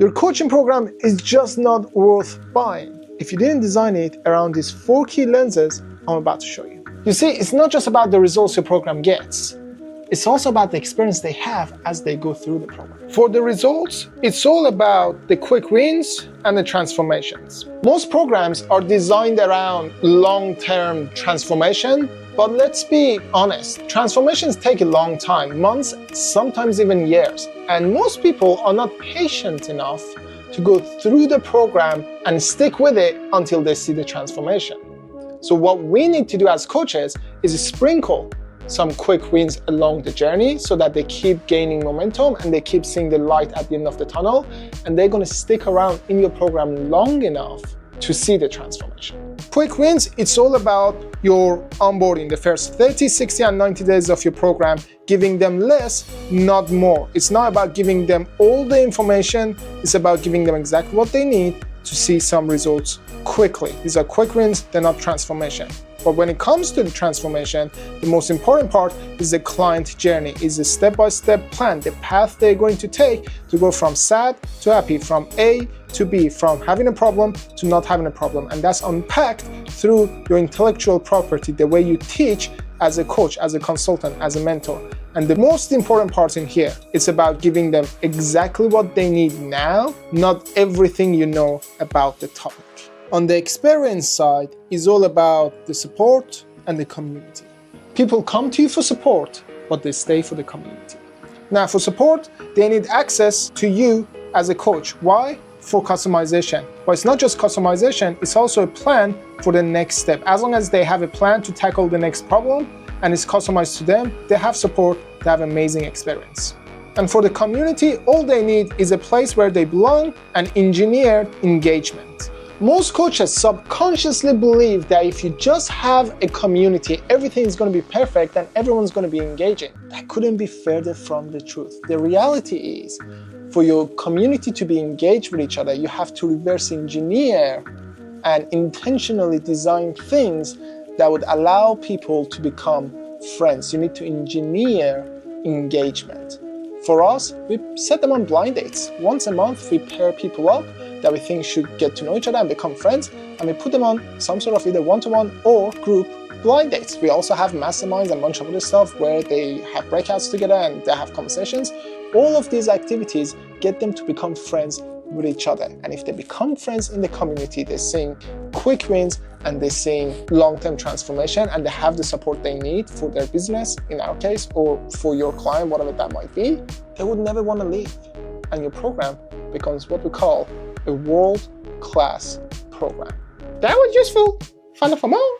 Your coaching program is just not worth buying if you didn't design it around these 4 key lenses I'm about to show you. You see, it's not just about the results your program gets. It's also about the experience they have as they go through the program. For the results, it's all about the quick wins and the transformations. Most programs are designed around long-term transformation, but let's be honest, transformations take a long time, months, sometimes even years. And most people are not patient enough to go through the program and stick with it until they see the transformation. So what we need to do as coaches is sprinkle some quick wins along the journey so that they keep gaining momentum and they keep seeing the light at the end of the tunnel, and they're going to stick around in your program long enough to see the transformation. Quick wins, it's all about your onboarding, the first 30, 60, and 90 days of your program, giving them less, not more. It's not about giving them all the information, it's about giving them exactly what they need to see some results quickly. These are quick wins, they're not transformation. But when it comes to the transformation, the most important part is the client journey, is a step-by-step plan, the path they're going to take to go from sad to happy, from A to B, from having a problem to not having a problem. And that's unpacked through your intellectual property, the way you teach as a coach, as a consultant, as a mentor. And the most important part in here is about giving them exactly what they need now, not everything you know about the topic. On the experience side is all about the support and the community. People come to you for support, but they stay for the community. Now for support, they need access to you as a coach. Why? For customization. But it's not just customization, it's also a plan for the next step. As long as they have a plan to tackle the next problem and it's customized to them, they have support, they have amazing experience. And for the community, all they need is a place where they belong and engineered engagement. Most coaches subconsciously believe that if you just have a community, everything is going to be perfect and everyone's going to be engaging. That couldn't be further from the truth. The reality is, for your community to be engaged with each other, you have to reverse engineer and intentionally design things that would allow people to become friends. You need to engineer engagement. For us, we set them on blind dates. Once a month, we pair people up that we think should get to know each other and become friends, and we put them on some sort of either one-to-one or group blind dates. We also have masterminds and a bunch of other stuff where they have breakouts together and they have conversations. All of these activities get them to become friends with each other. And if they become friends in the community, they're seeing quick wins and they're seeing long-term transformation, and they have the support they need for their business, in our case, or for your client, whatever that might be, they would never want to leave. And your program becomes what we call a world-class program. That was useful. Find out for more.